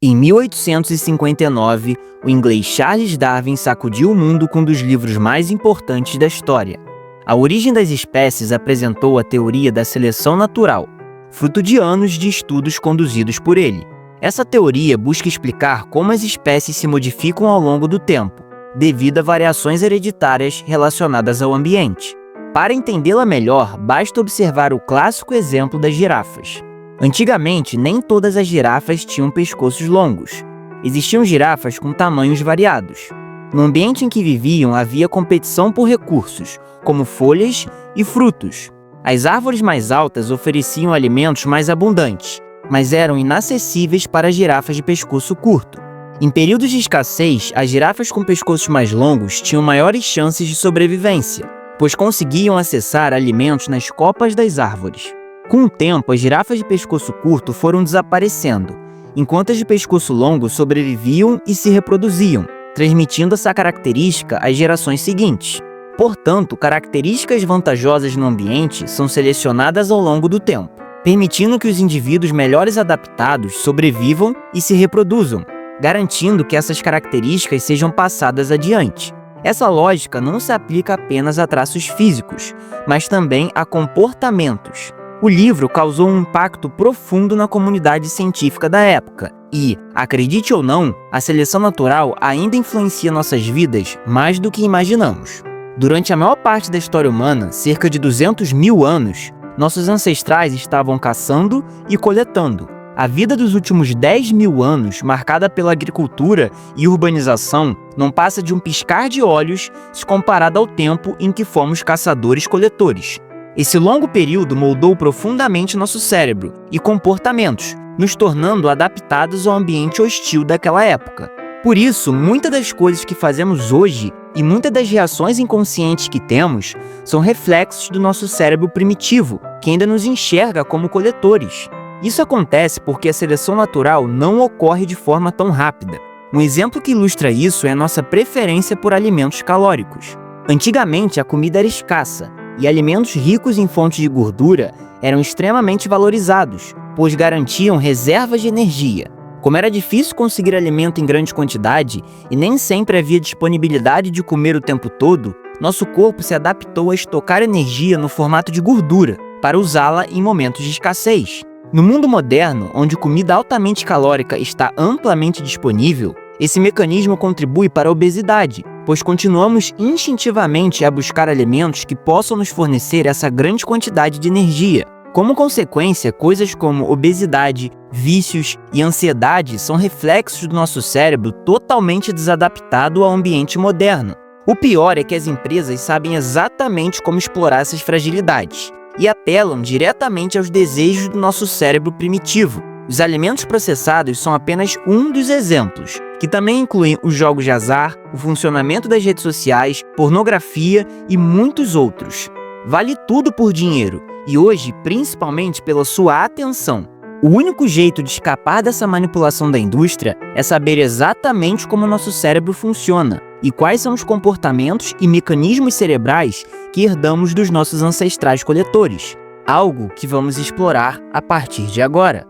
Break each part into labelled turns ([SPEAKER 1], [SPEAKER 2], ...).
[SPEAKER 1] Em 1859, o inglês Charles Darwin sacudiu o mundo com um dos livros mais importantes da história. A Origem das Espécies apresentou a teoria da seleção natural, fruto de anos de estudos conduzidos por ele. Essa teoria busca explicar como as espécies se modificam ao longo do tempo, devido a variações hereditárias relacionadas ao ambiente. Para entendê-la melhor, basta observar o clássico exemplo das girafas. Antigamente, nem todas as girafas tinham pescoços longos. Existiam girafas com tamanhos variados. No ambiente em que viviam, havia competição por recursos, como folhas e frutos. As árvores mais altas ofereciam alimentos mais abundantes, mas eram inacessíveis para as girafas de pescoço curto. Em períodos de escassez, as girafas com pescoços mais longos tinham maiores chances de sobrevivência, pois conseguiam acessar alimentos nas copas das árvores. Com o tempo, as girafas de pescoço curto foram desaparecendo, enquanto as de pescoço longo sobreviviam e se reproduziam, transmitindo essa característica às gerações seguintes. Portanto, características vantajosas no ambiente são selecionadas ao longo do tempo, permitindo que os indivíduos melhores adaptados sobrevivam e se reproduzam, garantindo que essas características sejam passadas adiante. Essa lógica não se aplica apenas a traços físicos, mas também a comportamentos. O livro causou um impacto profundo na comunidade científica da época e, acredite ou não, a seleção natural ainda influencia nossas vidas mais do que imaginamos. Durante a maior parte da história humana, cerca de 200 mil anos, nossos ancestrais estavam caçando e coletando. A vida dos últimos 10 mil anos, marcada pela agricultura e urbanização, não passa de um piscar de olhos se comparado ao tempo em que fomos caçadores-coletores. Esse longo período moldou profundamente nosso cérebro e comportamentos, nos tornando adaptados ao ambiente hostil daquela época. Por isso, muitas das coisas que fazemos hoje e muitas das reações inconscientes que temos são reflexos do nosso cérebro primitivo, que ainda nos enxerga como coletores. Isso acontece porque a seleção natural não ocorre de forma tão rápida. Um exemplo que ilustra isso é a nossa preferência por alimentos calóricos. Antigamente, a comida era escassa, e alimentos ricos em fontes de gordura eram extremamente valorizados, pois garantiam reservas de energia. Como era difícil conseguir alimento em grande quantidade e nem sempre havia disponibilidade de comer o tempo todo, nosso corpo se adaptou a estocar energia no formato de gordura, para usá-la em momentos de escassez. No mundo moderno, onde comida altamente calórica está amplamente disponível, esse mecanismo contribui para a obesidade, pois continuamos instintivamente a buscar alimentos que possam nos fornecer essa grande quantidade de energia. Como consequência, coisas como obesidade, vícios e ansiedade são reflexos do nosso cérebro totalmente desadaptado ao ambiente moderno. O pior é que as empresas sabem exatamente como explorar essas fragilidades e apelam diretamente aos desejos do nosso cérebro primitivo. Os alimentos processados são apenas um dos exemplos, que também incluem os jogos de azar, o funcionamento das redes sociais, pornografia e muitos outros. Vale tudo por dinheiro, e hoje, principalmente pela sua atenção. O único jeito de escapar dessa manipulação da indústria é saber exatamente como o nosso cérebro funciona e quais são os comportamentos e mecanismos cerebrais que herdamos dos nossos ancestrais coletores, algo que vamos explorar a partir de agora.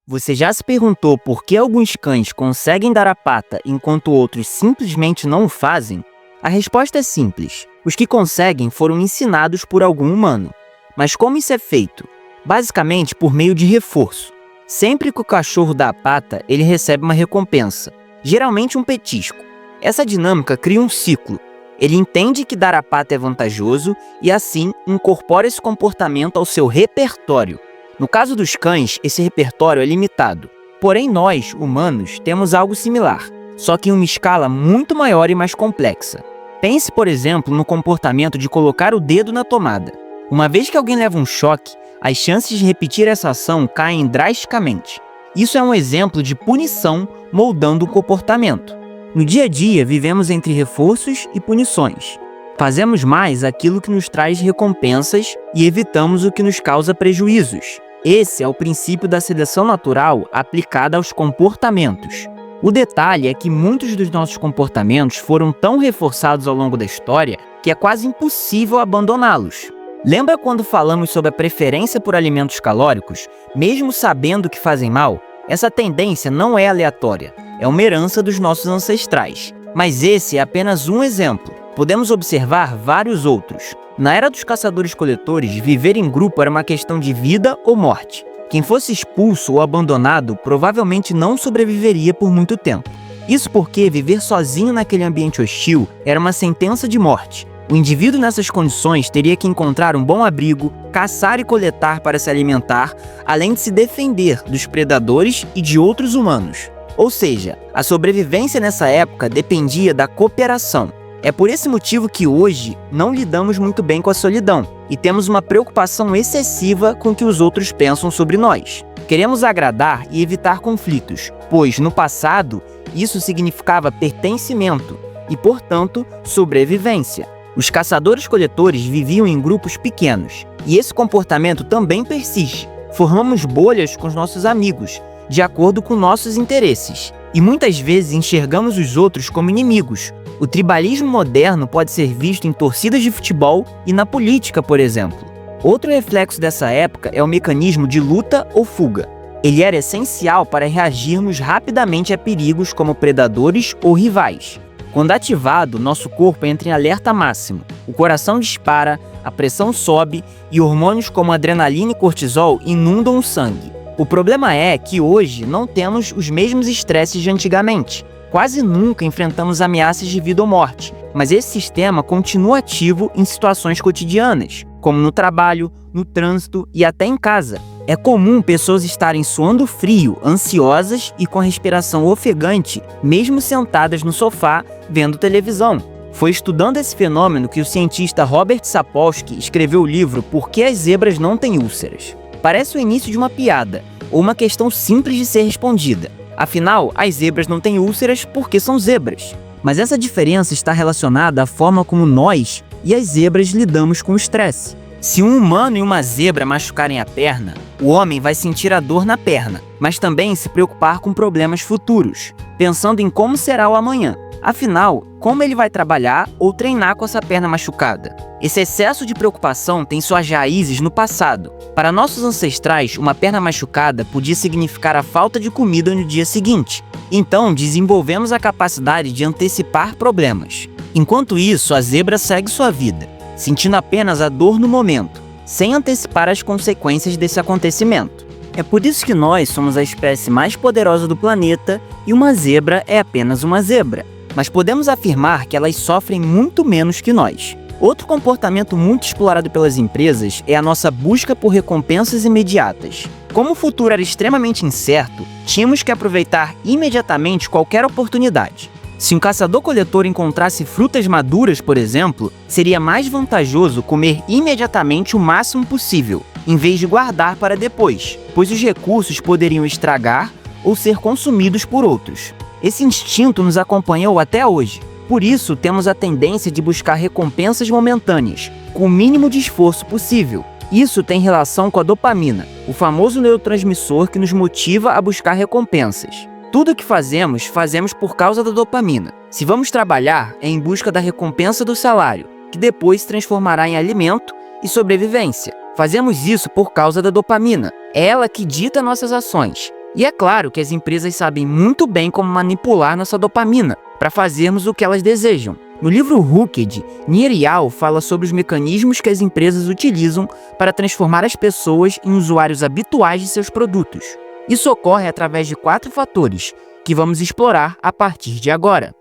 [SPEAKER 1] Você já se perguntou por que alguns cães conseguem dar a pata enquanto outros simplesmente não o fazem? A resposta é simples. Os que conseguem foram ensinados por algum humano. Mas como isso é feito? Basicamente por meio de reforço. Sempre que o cachorro dá a pata, ele recebe uma recompensa, geralmente um petisco. Essa dinâmica cria um ciclo. Ele entende que dar a pata é vantajoso e assim incorpora esse comportamento ao seu repertório. No caso dos cães, esse repertório é limitado. Porém, nós, humanos, temos algo similar, só que em uma escala muito maior e mais complexa. Pense, por exemplo, no comportamento de colocar o dedo na tomada. Uma vez que alguém leva um choque, as chances de repetir essa ação caem drasticamente. Isso é um exemplo de punição moldando o comportamento. No dia a dia, vivemos entre reforços e punições. Fazemos mais aquilo que nos traz recompensas e evitamos o que nos causa prejuízos. Esse é o princípio da seleção natural aplicada aos comportamentos. O detalhe é que muitos dos nossos comportamentos foram tão reforçados ao longo da história que é quase impossível abandoná-los. Lembra quando falamos sobre a preferência por alimentos calóricos, mesmo sabendo que fazem mal? Essa tendência não é aleatória, é uma herança dos nossos ancestrais. Mas esse é apenas um exemplo. Podemos observar vários outros. Na era dos caçadores-coletores, viver em grupo era uma questão de vida ou morte. Quem fosse expulso ou abandonado provavelmente não sobreviveria por muito tempo. Isso porque viver sozinho naquele ambiente hostil era uma sentença de morte. O indivíduo nessas condições teria que encontrar um bom abrigo, caçar e coletar para se alimentar, além de se defender dos predadores e de outros humanos. Ou seja, a sobrevivência nessa época dependia da cooperação. É por esse motivo que hoje não lidamos muito bem com a solidão e temos uma preocupação excessiva com o que os outros pensam sobre nós. Queremos agradar e evitar conflitos, pois no passado isso significava pertencimento e, portanto, sobrevivência. Os caçadores-coletores viviam em grupos pequenos, e esse comportamento também persiste. Formamos bolhas com os nossos amigos, de acordo com nossos interesses, e muitas vezes enxergamos os outros como inimigos. O tribalismo moderno pode ser visto em torcidas de futebol e na política, por exemplo. Outro reflexo dessa época é o mecanismo de luta ou fuga. Ele era essencial para reagirmos rapidamente a perigos como predadores ou rivais. Quando ativado, nosso corpo entra em alerta máximo. O coração dispara, a pressão sobe e hormônios como adrenalina e cortisol inundam o sangue. O problema é que hoje não temos os mesmos estresses de antigamente. Quase nunca enfrentamos ameaças de vida ou morte, mas esse sistema continua ativo em situações cotidianas, como no trabalho, no trânsito e até em casa. É comum pessoas estarem suando frio, ansiosas e com a respiração ofegante, mesmo sentadas no sofá, vendo televisão. Foi estudando esse fenômeno que o cientista Robert Sapolsky escreveu o livro Por que as zebras não têm úlceras. Parece o início de uma piada, ou uma questão simples de ser respondida. Afinal, as zebras não têm úlceras porque são zebras. Mas essa diferença está relacionada à forma como nós e as zebras lidamos com o estresse. Se um humano e uma zebra machucarem a perna, o homem vai sentir a dor na perna, mas também se preocupar com problemas futuros, pensando em como será o amanhã. Afinal, como ele vai trabalhar ou treinar com essa perna machucada? Esse excesso de preocupação tem suas raízes no passado. Para nossos ancestrais, uma perna machucada podia significar a falta de comida no dia seguinte. Então, desenvolvemos a capacidade de antecipar problemas. Enquanto isso, a zebra segue sua vida, sentindo apenas a dor no momento, sem antecipar as consequências desse acontecimento. É por isso que nós somos a espécie mais poderosa do planeta e uma zebra é apenas uma zebra. Mas podemos afirmar que elas sofrem muito menos que nós. Outro comportamento muito explorado pelas empresas é a nossa busca por recompensas imediatas. Como o futuro era extremamente incerto, tínhamos que aproveitar imediatamente qualquer oportunidade. Se um caçador-coletor encontrasse frutas maduras, por exemplo, seria mais vantajoso comer imediatamente o máximo possível, em vez de guardar para depois, pois os recursos poderiam estragar ou ser consumidos por outros. Esse instinto nos acompanhou até hoje. Por isso, temos a tendência de buscar recompensas momentâneas, com o mínimo de esforço possível. Isso tem relação com a dopamina, o famoso neurotransmissor que nos motiva a buscar recompensas. Tudo o que fazemos por causa da dopamina. Se vamos trabalhar, é em busca da recompensa do salário, que depois se transformará em alimento e sobrevivência. Fazemos isso por causa da dopamina. É ela que dita nossas ações. E é claro que as empresas sabem muito bem como manipular nossa dopamina para fazermos o que elas desejam. No livro Hooked, Nir Eyal fala sobre os mecanismos que as empresas utilizam para transformar as pessoas em usuários habituais de seus produtos. Isso ocorre através de 4 fatores, que vamos explorar a partir de agora.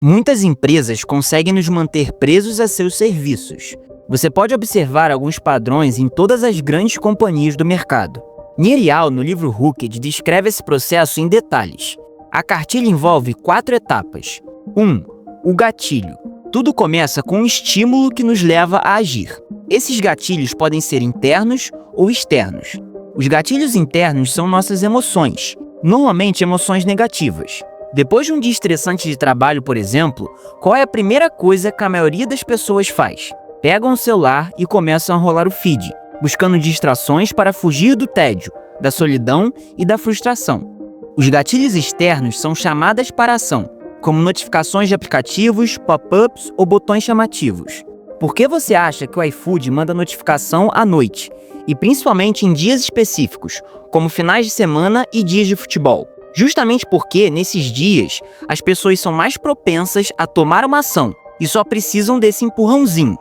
[SPEAKER 1] Muitas empresas conseguem nos manter presos a seus serviços. Você pode observar alguns padrões em todas as grandes companhias do mercado. Nir Eyal, no livro Hooked, descreve esse processo em detalhes. A cartilha envolve 4 etapas. 1. O gatilho. Tudo começa com um estímulo que nos leva a agir. Esses gatilhos podem ser internos ou externos. Os gatilhos internos são nossas emoções, normalmente emoções negativas. Depois de um dia estressante de trabalho, por exemplo, qual é a primeira coisa que a maioria das pessoas faz? Pegam o celular e começam a rolar o feed, buscando distrações para fugir do tédio, da solidão e da frustração. Os gatilhos externos são chamadas para ação, como notificações de aplicativos, pop-ups ou botões chamativos. Por que você acha que o iFood manda notificação à noite, e principalmente em dias específicos, como finais de semana e dias de futebol? Justamente porque, nesses dias, as pessoas são mais propensas a tomar uma ação e só precisam desse empurrãozinho.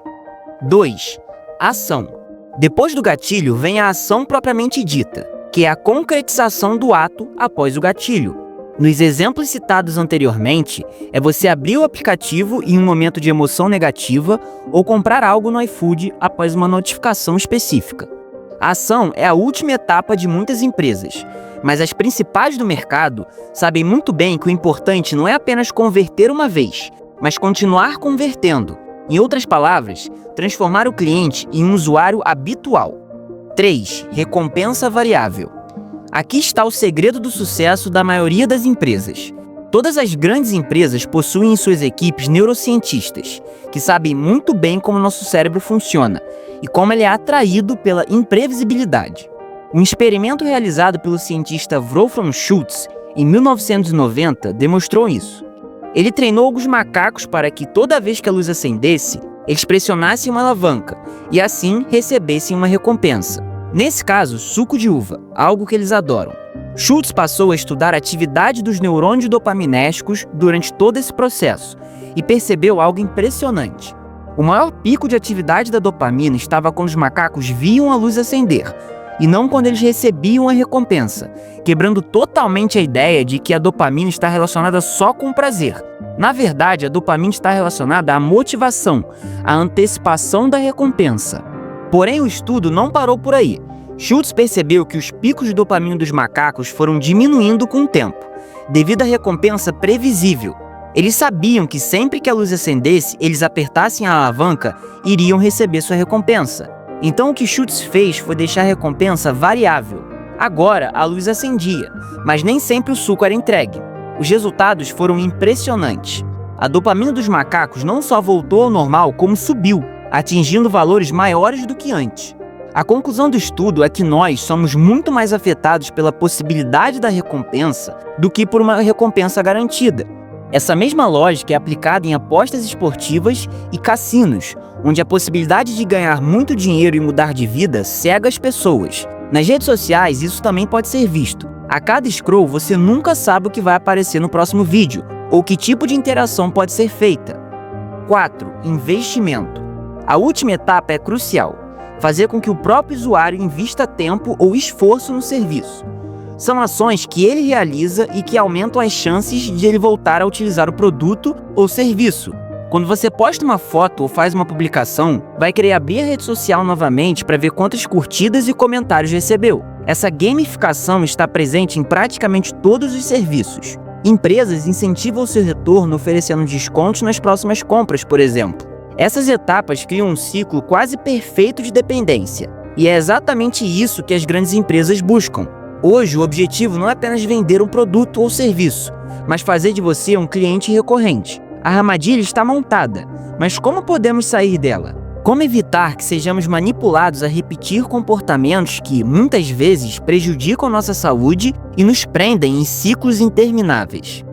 [SPEAKER 1] 2. Ação. Depois do gatilho vem a ação propriamente dita, que é a concretização do ato após o gatilho. Nos exemplos citados anteriormente, é você abrir o aplicativo em um momento de emoção negativa ou comprar algo no iFood após uma notificação específica. A ação é a última etapa de muitas empresas, mas as principais do mercado sabem muito bem que o importante não é apenas converter uma vez, mas continuar convertendo. Em outras palavras, transformar o cliente em um usuário habitual. 3. Recompensa variável. Aqui está o segredo do sucesso da maioria das empresas. Todas as grandes empresas possuem em suas equipes neurocientistas, que sabem muito bem como nosso cérebro funciona e como ele é atraído pela imprevisibilidade. Um experimento realizado pelo cientista Wolfram Schultz em 1990 demonstrou isso. Ele treinou alguns macacos para que toda vez que a luz acendesse, eles pressionassem uma alavanca e assim recebessem uma recompensa. Nesse caso, suco de uva, algo que eles adoram. Schultz passou a estudar a atividade dos neurônios dopaminérgicos durante todo esse processo e percebeu algo impressionante. O maior pico de atividade da dopamina estava quando os macacos viam a luz acender, e não quando eles recebiam a recompensa, quebrando totalmente a ideia de que a dopamina está relacionada só com o prazer. Na verdade, a dopamina está relacionada à motivação, à antecipação da recompensa. Porém, o estudo não parou por aí. Schultz percebeu que os picos de dopamina dos macacos foram diminuindo com o tempo, devido à recompensa previsível. Eles sabiam que sempre que a luz acendesse, eles apertassem a alavanca, iriam receber sua recompensa. Então o que Schultz fez foi deixar a recompensa variável. Agora a luz acendia, mas nem sempre o suco era entregue. Os resultados foram impressionantes. A dopamina dos macacos não só voltou ao normal, como subiu, atingindo valores maiores do que antes. A conclusão do estudo é que nós somos muito mais afetados pela possibilidade da recompensa do que por uma recompensa garantida. Essa mesma lógica é aplicada em apostas esportivas e cassinos, onde a possibilidade de ganhar muito dinheiro e mudar de vida cega as pessoas. Nas redes sociais, isso também pode ser visto. A cada scroll, você nunca sabe o que vai aparecer no próximo vídeo, ou que tipo de interação pode ser feita. 4. Investimento. A última etapa é crucial: fazer com que o próprio usuário invista tempo ou esforço no serviço. São ações que ele realiza e que aumentam as chances de ele voltar a utilizar o produto ou serviço. Quando você posta uma foto ou faz uma publicação, vai querer abrir a rede social novamente para ver quantas curtidas e comentários recebeu. Essa gamificação está presente em praticamente todos os serviços. Empresas incentivam o seu retorno oferecendo descontos nas próximas compras, por exemplo. Essas etapas criam um ciclo quase perfeito de dependência, e é exatamente isso que as grandes empresas buscam. Hoje, o objetivo não é apenas vender um produto ou serviço, mas fazer de você um cliente recorrente. A armadilha está montada, mas como podemos sair dela? Como evitar que sejamos manipulados a repetir comportamentos que, muitas vezes, prejudicam nossa saúde e nos prendem em ciclos intermináveis?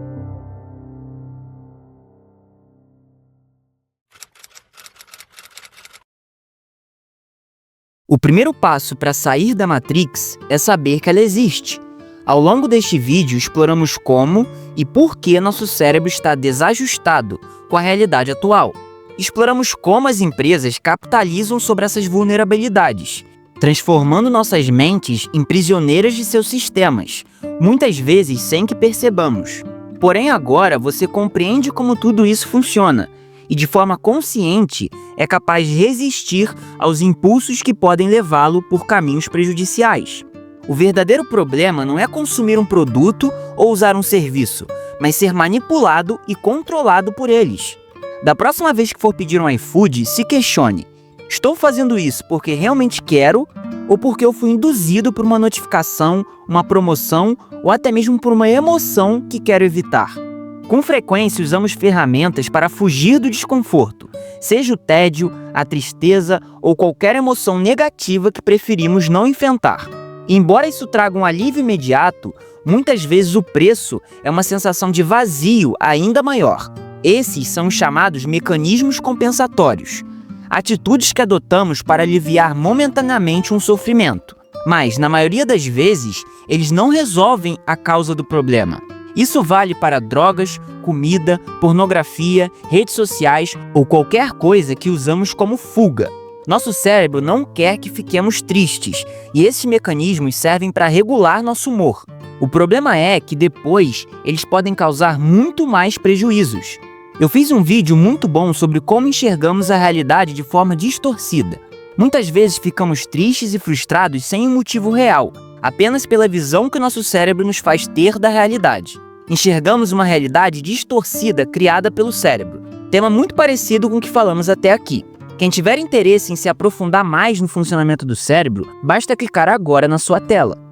[SPEAKER 1] O primeiro passo para sair da Matrix é saber que ela existe. Ao longo deste vídeo, exploramos como e por que nosso cérebro está desajustado com a realidade atual. Exploramos como as empresas capitalizam sobre essas vulnerabilidades, transformando nossas mentes em prisioneiras de seus sistemas, muitas vezes sem que percebamos. Porém, agora você compreende como tudo isso funciona e, de forma consciente, é capaz de resistir aos impulsos que podem levá-lo por caminhos prejudiciais. O verdadeiro problema não é consumir um produto ou usar um serviço, mas ser manipulado e controlado por eles. Da próxima vez que for pedir um iFood, se questione: estou fazendo isso porque realmente quero ou porque eu fui induzido por uma notificação, uma promoção ou até mesmo por uma emoção que quero evitar? Com frequência usamos ferramentas para fugir do desconforto, seja o tédio, a tristeza ou qualquer emoção negativa que preferimos não enfrentar. Embora isso traga um alívio imediato, Muitas vezes o preço é uma sensação de vazio ainda maior. Esses são os chamados mecanismos compensatórios, atitudes que adotamos para aliviar momentaneamente um sofrimento, mas, na maioria das vezes, eles não resolvem a causa do problema. Isso vale para drogas, comida, pornografia, redes sociais ou qualquer coisa que usamos como fuga. Nosso cérebro não quer que fiquemos tristes, e esses mecanismos servem para regular nosso humor. O problema é que depois eles podem causar muito mais prejuízos. Eu fiz um vídeo muito bom sobre como enxergamos a realidade de forma distorcida. Muitas vezes ficamos tristes e frustrados sem um motivo real, apenas pela visão que nosso cérebro nos faz ter da realidade. Enxergamos uma realidade distorcida criada pelo cérebro. Tema muito parecido com o que falamos até aqui. Quem tiver interesse em se aprofundar mais no funcionamento do cérebro, basta clicar agora na sua tela.